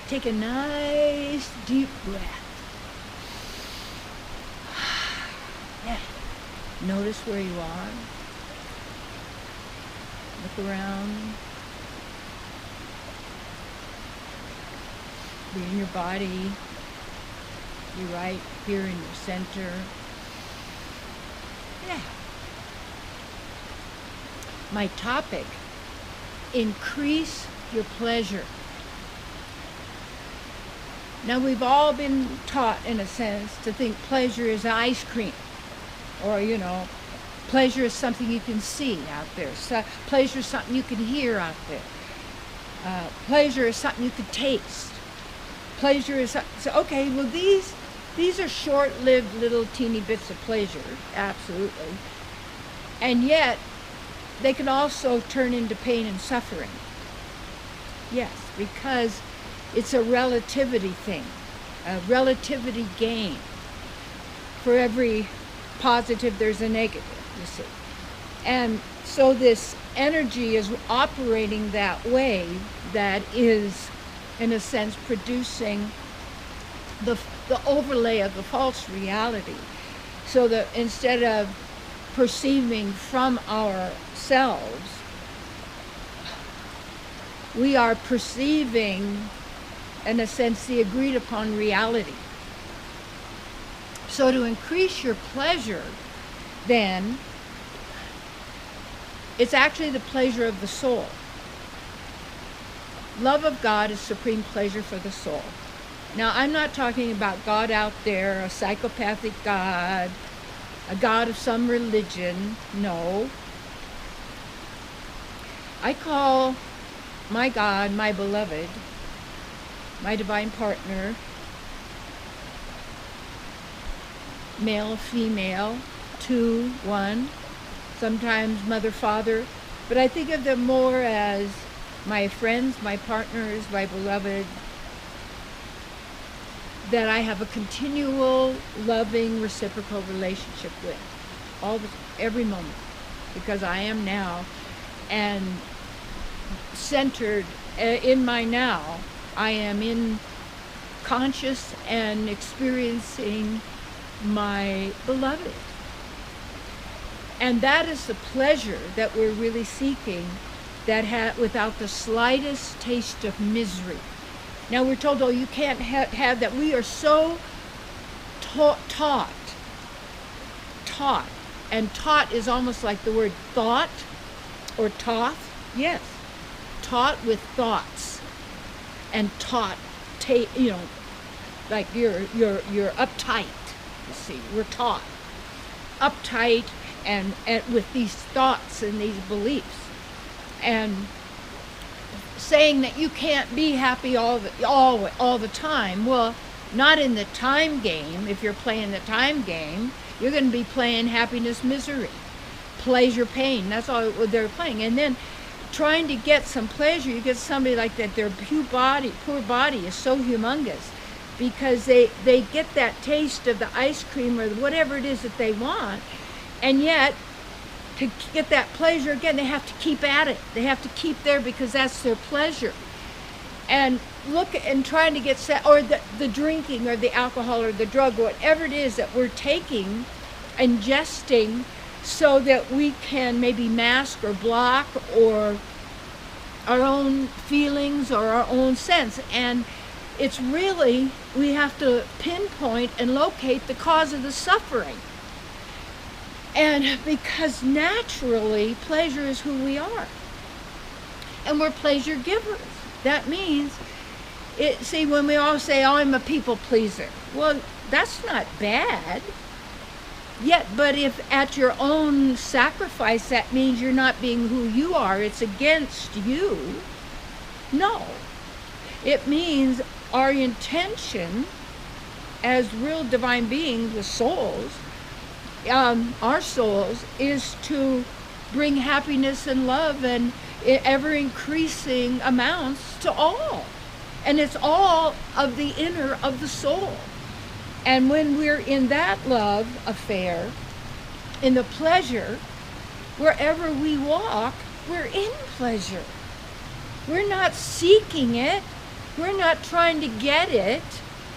Take a nice deep breath. Yeah. Notice where you are. Look around. Be in your body. Be right here in your center. Yeah. My topic, increase your pleasure. Now, we've all been taught, in a sense, to think pleasure is ice cream. Or, pleasure is something you can see out there. So, pleasure is something you can hear out there. Pleasure is something you can taste. Pleasure is... okay, well, these are short-lived little teeny bits of pleasure, absolutely. And yet, they can also turn into pain and suffering. Yes, because it's a relativity thing, a relativity game. For every positive, there's a negative, you see. And so this energy is operating that way, that is, in a sense, producing the overlay of the false reality. So that instead of perceiving from ourselves, we are perceiving, in a sense, the agreed upon reality. So to increase your pleasure, then, it's actually the pleasure of the soul. Love of God is supreme pleasure for the soul. Now, I'm not talking about God out there, a psychopathic God, a God of some religion. No. I call my God, my beloved, my divine partner, male, female, two, one, sometimes mother, father, but I think of them more as my friends, my partners, my beloved, that I have a continual, loving, reciprocal relationship with, every moment, because I am now, and centered in my now, I am in conscious and experiencing my beloved. And that is the pleasure that we're really seeking, that without the slightest taste of misery. Now we're told, oh, you can't have that. We are so taught. And taught is almost like the word thought or toth. Yes. Taught with thoughts. And taught, like you're uptight, you see. We're taught. Uptight and with these thoughts and these beliefs. And saying that you can't be happy all the time. Well, not in the time game. If you're playing the time game, you're going to be playing happiness, misery, pleasure, pain. That's all they're playing. And then trying to get some pleasure, you get somebody like that, their poor body is so humongous because they get that taste of the ice cream or whatever it is that they want, and yet to get that pleasure again, they have to keep at it. They have to keep there because that's their pleasure. And look, and trying to get set, or the drinking or the alcohol or the drug, or whatever it is that we're taking, ingesting, so that we can maybe mask or block or our own feelings or our own sense. And it's really, we have to pinpoint and locate the cause of the suffering. And because naturally, pleasure is who we are. And we're pleasure givers. That means, see, when we all say, oh, I'm a people pleaser. Well, that's not bad. Yet, but if at your own sacrifice, that means you're not being who you are, it's against you. No. It means our intention as real divine beings with souls, our souls, is to bring happiness and love and ever increasing amounts to all. And it's all of the inner of the soul. And when we're in that love affair, in the pleasure, wherever we walk, we're in pleasure. We're not seeking it. We're not trying to get it.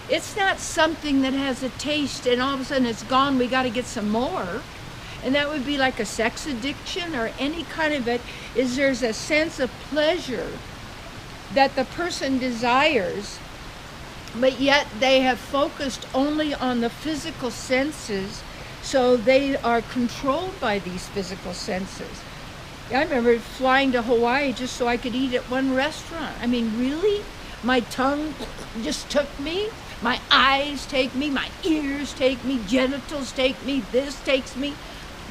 It's not something that has a taste and all of a sudden it's gone, we got to get some more. And that would be like a sex addiction or any kind of it, is there's a sense of pleasure that the person desires, but yet they have focused only on the physical senses, so they are controlled by these physical senses. I remember flying to Hawaii just so I could eat at one restaurant. I mean, really? My tongue just took me, my eyes take me, my ears take me, genitals take me, this takes me.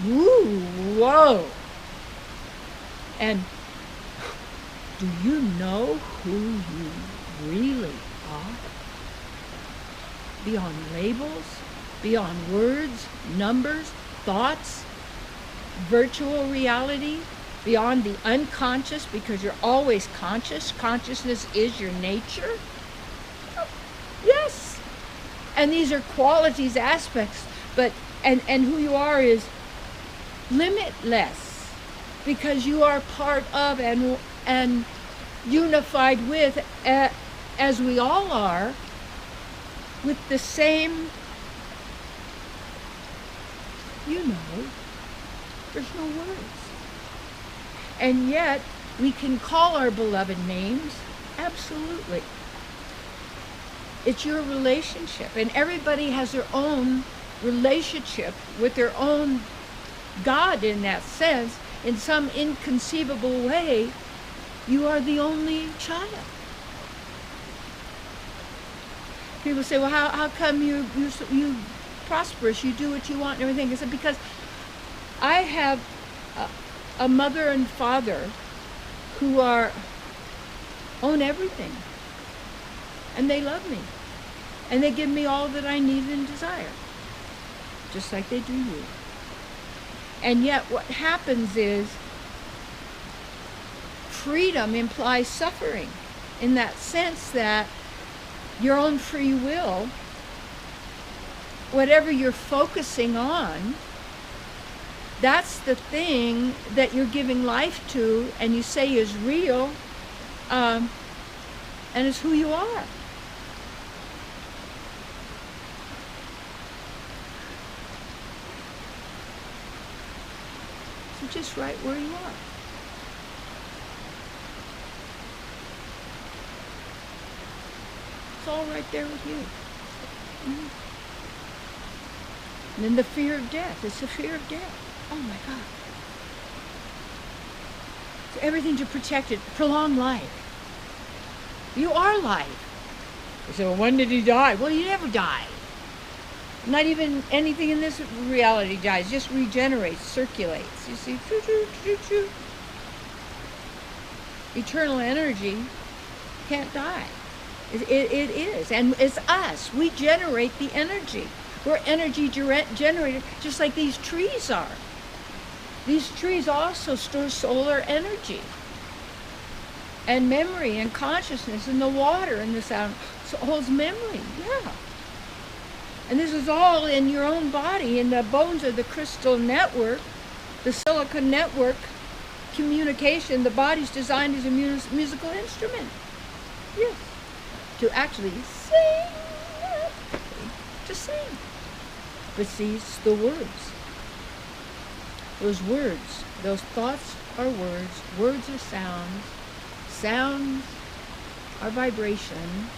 Woo, whoa. And do you know who you really are? Beyond labels, beyond words, numbers, thoughts, virtual reality, beyond the unconscious, because you're always conscious. Consciousness is your nature. Yes. And these are qualities, aspects, but and who you are is limitless, because you are part of and unified with, as we all are, with the same, there's no words. And yet, we can call our beloved names, absolutely. It's your relationship, and everybody has their own relationship with their own God in that sense. In some inconceivable way, you are the only child. People say, well, how come you prosperous, you do what you want and everything? I said, because I have a mother and father who own everything. And they love me. And they give me all that I need and desire. Just like they do you. And yet what happens is freedom implies suffering, in that sense that your own free will, whatever you're focusing on, that's the thing that you're giving life to and you say is real, and is who you are. So just right where you are. It's all right there with you. Mm-hmm. And then the fear of death. It's the fear of death. Oh my God. So everything to protect it. Prolong life. You are life. You say, well, when did he die? Well, he never died. Not even anything in this reality dies. Just regenerates, circulates. You see? Eternal energy can't die. It is. And it's us. We generate the energy. We're energy generated, just like these trees are. These trees also store solar energy and memory and consciousness, and the water and the sound holds memory. Yeah. And this is all in your own body, in the bones of the crystal network, the silicon network communication. The body's designed as a musical instrument. Yes. To actually sing. To sing. But see, it's the words. Those words, those thoughts are words. Words are sounds. Sounds are vibration.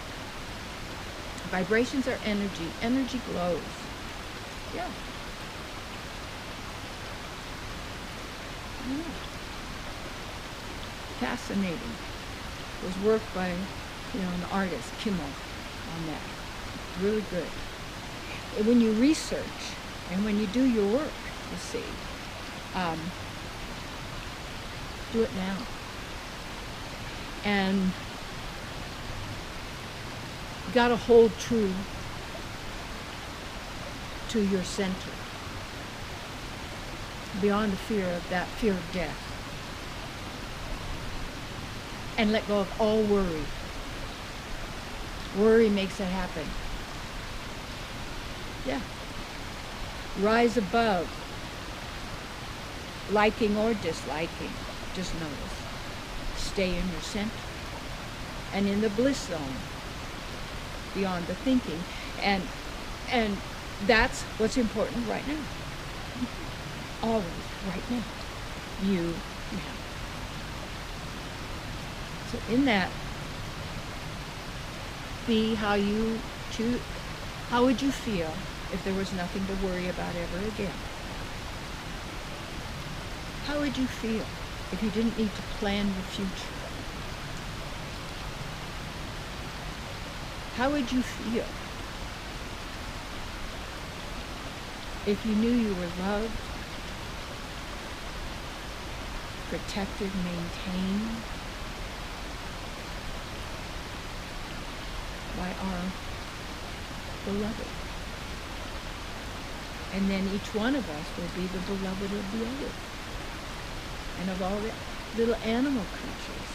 Vibrations are energy. Energy glows. Yeah. Fascinating. It was work by, an artist, Kimmel, on that. Really good. And when you research and when you do your work, you see, do it now. And you got to hold true to your center, beyond the fear of death, and let go of all worry. Worry makes it happen. Yeah. Rise above liking or disliking. Just notice. Stay in your center. and in the bliss zone, beyond the thinking. And that's what's important right now. Always, right now. You now. So in that, be how you choose. How would you feel if there was nothing to worry about ever again? How would you feel if you didn't need to plan your future? How would you feel if you knew you were loved, protected, maintained by our beloved? And then each one of us will be the beloved of the other, and of all the little animal creatures.